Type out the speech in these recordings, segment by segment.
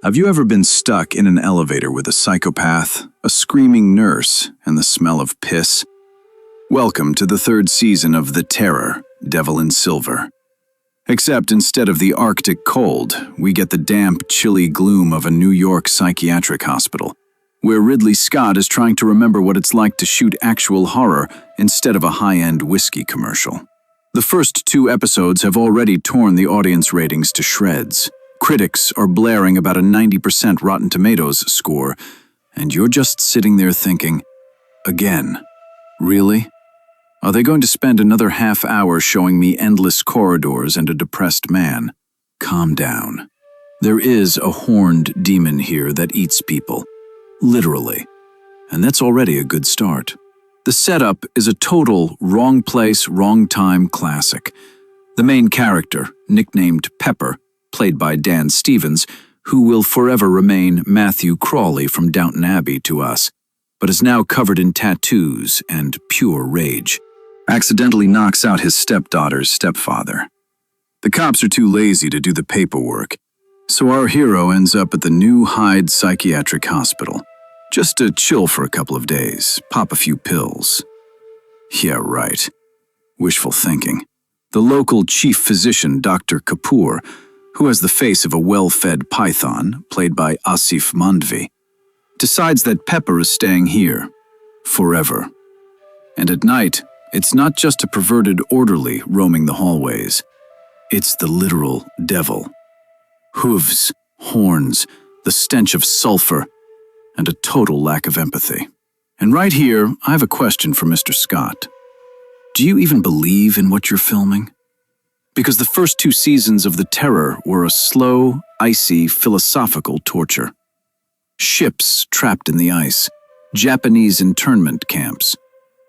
Have you ever been stuck in an elevator with a psychopath, a screaming nurse, and the smell of piss? Welcome to the third season of The Terror, Devil in Silver. Except instead of the Arctic cold, we get the damp, chilly gloom of a New York psychiatric hospital, where Ridley Scott is trying to remember what it's like to shoot actual horror instead of a high-end whiskey commercial. The first 2 episodes have already torn the audience ratings to shreds. Critics are blaring about a 90% Rotten Tomatoes score, and you're just sitting there thinking, again, really? Are they going to spend another half hour showing me endless corridors and a depressed man? Calm down. There is a horned demon here that eats people, literally, and that's already a good start. The setup is a total wrong place, wrong time classic. The main character, nicknamed Pepper, played by Dan Stevens, who will forever remain Matthew Crawley from Downton Abbey to us, but is now covered in tattoos and pure rage, accidentally knocks out his stepdaughter's stepfather. The cops are too lazy to do the paperwork, so our hero ends up at the New Hyde Psychiatric Hospital, just to chill for a couple of days, pop a few pills. Yeah, right. Wishful thinking. The local chief physician, Dr. Kapoor, who has the face of a well-fed python, played by Asif Mandvi, decides that Pepper is staying here, forever. And at night, it's not just a perverted orderly roaming the hallways. It's the literal devil. Hooves, horns, the stench of sulfur, and a total lack of empathy. And right here, I have a question for Mr. Scott. Do you even believe in what you're filming? Because the first 2 seasons of The Terror were a slow, icy, philosophical torture. Ships trapped in the ice, Japanese internment camps.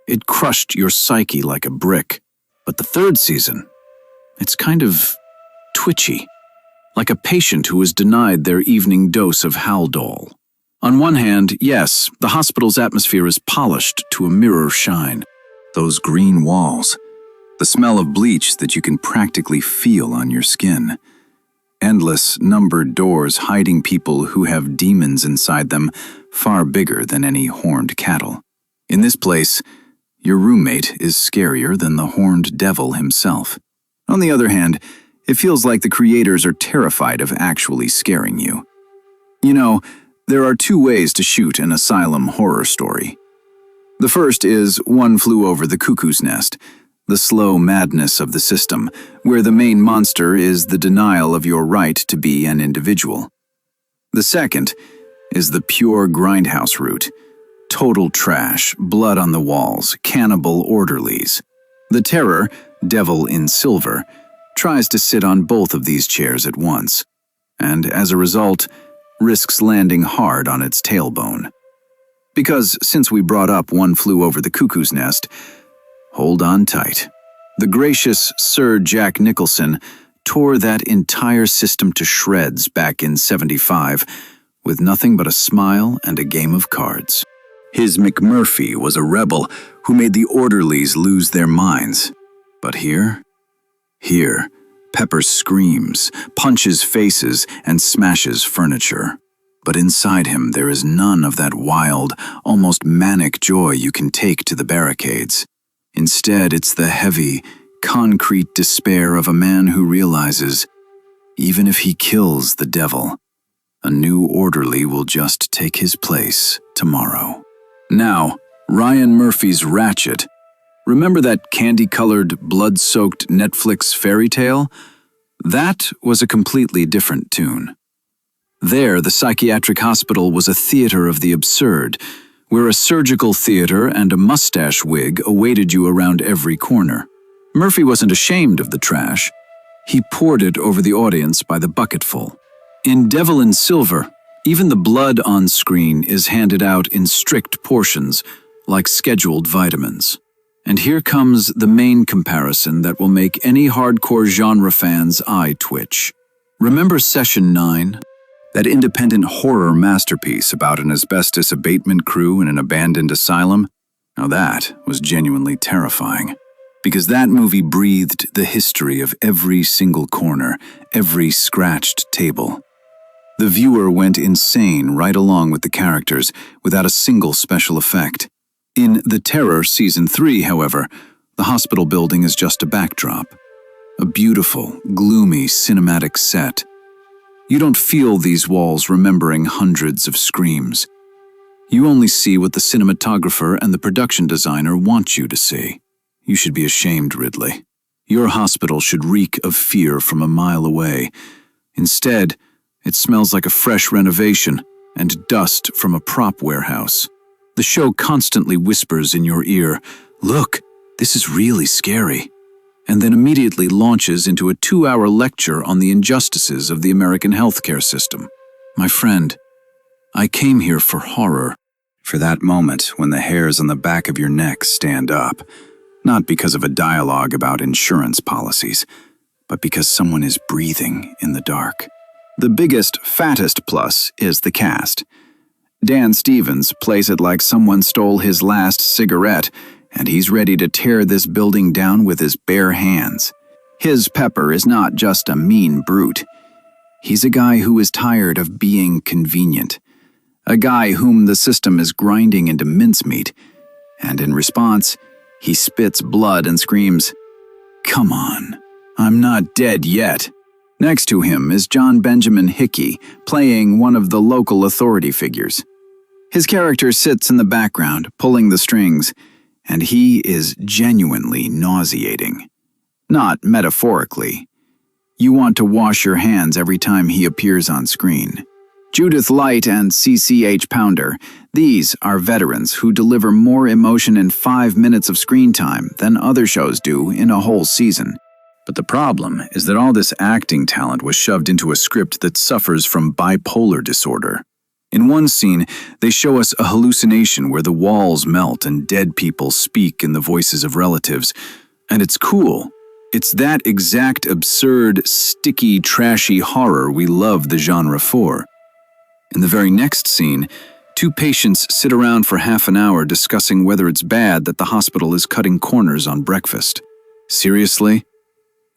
It crushed your psyche like a brick. But the 3rd season, it's kind of twitchy, like a patient who was denied their evening dose of Haldol. On one hand, yes, the hospital's atmosphere is polished to a mirror shine. Those green walls, the smell of bleach that you can practically feel on your skin. Endless, numbered doors hiding people who have demons inside them far bigger than any horned cattle. In this place, your roommate is scarier than the horned devil himself. On the other hand, it feels like the creators are terrified of actually scaring you. You know, there are 2 ways to shoot an asylum horror story. The first is One Flew Over the Cuckoo's Nest, the slow madness of the system, where the main monster is the denial of your right to be an individual. The second is the pure grindhouse route. Total trash, blood on the walls, cannibal orderlies. The Terror, Devil in Silver, tries to sit on both of these chairs at once, and as a result, risks landing hard on its tailbone. Because since we brought up One Flew Over the Cuckoo's Nest, hold on tight. The gracious Sir Jack Nicholson tore that entire system to shreds back in '75 with nothing but a smile and a game of cards. His McMurphy was a rebel who made the orderlies lose their minds. But here, Pepper screams, punches faces, and smashes furniture. But inside him there is none of that wild, almost manic joy you can take to the barricades. Instead, it's the heavy, concrete despair of a man who realizes, even if he kills the devil, a new orderly will just take his place tomorrow. Now, Ryan Murphy's Ratchet. Remember that candy-colored, blood-soaked Netflix fairy tale? That was a completely different tune. There, the psychiatric hospital was a theater of the absurd, where a surgical theater and a mustache wig awaited you around every corner. Murphy wasn't ashamed of the trash. He poured it over the audience by the bucketful. In Devil in Silver, even the blood on screen is handed out in strict portions, like scheduled vitamins. And here comes the main comparison that will make any hardcore genre fan's eye twitch. Remember Session 9? That independent horror masterpiece about an asbestos abatement crew in an abandoned asylum? Now that was genuinely terrifying. Because that movie breathed the history of every single corner, every scratched table. The viewer went insane right along with the characters, without a single special effect. In The Terror Season 3, however, the hospital building is just a backdrop. A beautiful, gloomy cinematic set. You don't feel these walls remembering hundreds of screams. You only see what the cinematographer and the production designer want you to see. You should be ashamed, Ridley. Your hospital should reek of fear from a mile away. Instead, it smells like a fresh renovation and dust from a prop warehouse. The show constantly whispers in your ear, "Look, this is really scary," and then immediately launches into a 2-hour lecture on the injustices of the American healthcare system. My friend, I came here for horror, for that moment when the hairs on the back of your neck stand up, not because of a dialogue about insurance policies, but because someone is breathing in the dark. The biggest, fattest plus is the cast. Dan Stevens plays it like someone stole his last cigarette, and he's ready to tear this building down with his bare hands. His Pepper is not just a mean brute. He's a guy who is tired of being convenient. A guy whom the system is grinding into mincemeat. And in response, he spits blood and screams, "Come on, I'm not dead yet." Next to him is John Benjamin Hickey, playing one of the local authority figures. His character sits in the background, pulling the strings, and he is genuinely nauseating. Not metaphorically. You want to wash your hands every time he appears on screen. Judith Light and CCH Pounder, these are veterans who deliver more emotion in 5 minutes of screen time than other shows do in a whole season. But the problem is that all this acting talent was shoved into a script that suffers from bipolar disorder. In one scene, they show us a hallucination where the walls melt and dead people speak in the voices of relatives. And it's cool. It's that exact absurd, sticky, trashy horror we love the genre for. In the very next scene, 2 patients sit around for half an hour discussing whether it's bad that the hospital is cutting corners on breakfast. Seriously?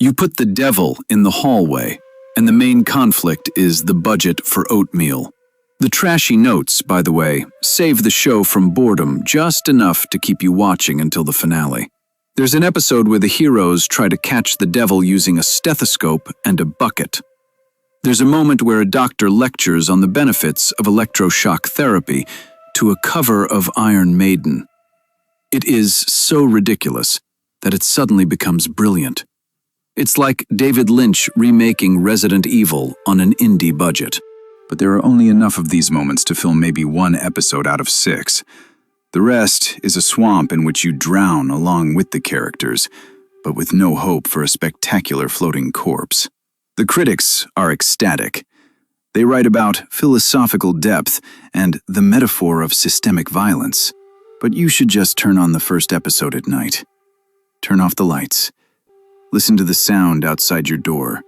You put the devil in the hallway, and the main conflict is the budget for Oatmeal. The trashy notes, by the way, save the show from boredom just enough to keep you watching until the finale. There's an episode where the heroes try to catch the devil using a stethoscope and a bucket. There's a moment where a doctor lectures on the benefits of electroshock therapy to a cover of Iron Maiden. It is so ridiculous that it suddenly becomes brilliant. It's like David Lynch remaking Resident Evil on an indie budget. But there are only enough of these moments to film maybe 1 episode out of 6. The rest is a swamp in which you drown along with the characters, but with no hope for a spectacular floating corpse. The critics are ecstatic. They write about philosophical depth and the metaphor of systemic violence. But you should just turn on the first episode at night. Turn off the lights. Listen to the sound outside your door,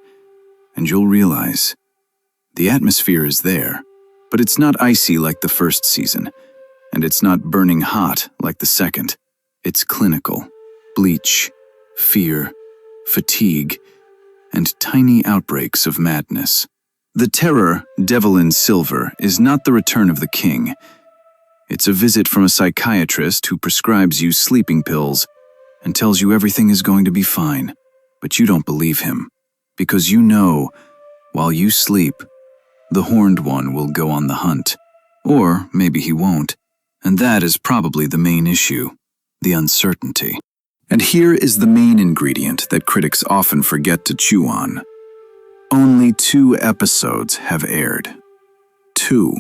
and you'll realize the atmosphere is there, but it's not icy like the first season, and it's not burning hot like the second. It's clinical, bleach, fear, fatigue, and tiny outbreaks of madness. The Terror, Devil in Silver, is not the return of the king. It's a visit from a psychiatrist who prescribes you sleeping pills and tells you everything is going to be fine. But you don't believe him, because you know, while you sleep, the Horned One will go on the hunt. Or maybe he won't. And that is probably the main issue, the uncertainty. And here is the main ingredient that critics often forget to chew on. Only 2 episodes have aired. 2.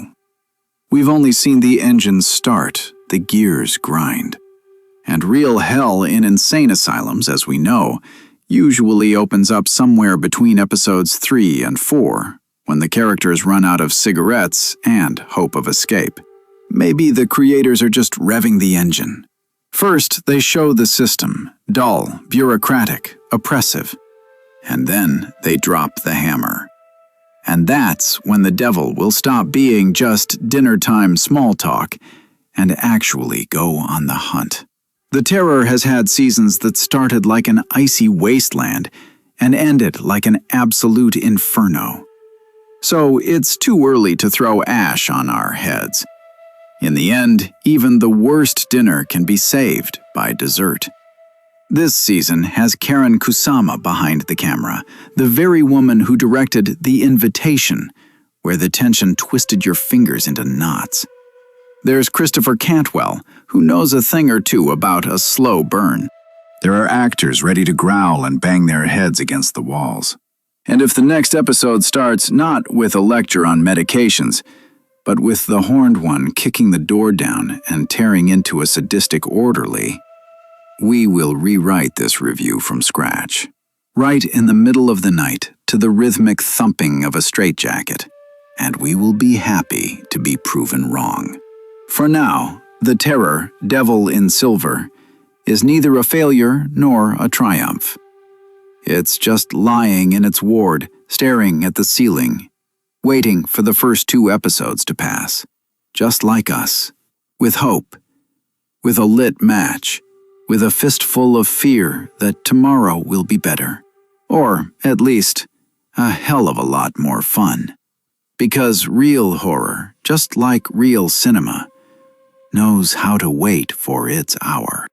We've only seen the engine start, the gears grind. And real hell in insane asylums, as we know, usually opens up somewhere between episodes 3 and 4, when the characters run out of cigarettes and hope of escape. Maybe the creators are just revving the engine. First, they show the system, dull, bureaucratic, oppressive. And then they drop the hammer. And that's when the devil will stop being just dinner-time small talk and actually go on the hunt. The Terror has had seasons that started like an icy wasteland and ended like an absolute inferno. So it's too early to throw ash on our heads. In the end, even the worst dinner can be saved by dessert. This season has Karen Kusama behind the camera, the very woman who directed The Invitation, where the tension twisted your fingers into knots. There's Christopher Cantwell, who knows a thing or two about a slow burn. There are actors ready to growl and bang their heads against the walls. And if the next episode starts not with a lecture on medications, but with the horned one kicking the door down and tearing into a sadistic orderly, we will rewrite this review from scratch. Right in the middle of the night, to the rhythmic thumping of a straitjacket, and we will be happy to be proven wrong. For now, The Terror, Devil in Silver, is neither a failure nor a triumph. It's just lying in its ward, staring at the ceiling, waiting for the first 2 episodes to pass. Just like us, with hope, with a lit match, with a fistful of fear that tomorrow will be better. Or, at least, a hell of a lot more fun. Because real horror, just like real cinema, knows how to wait for its hour.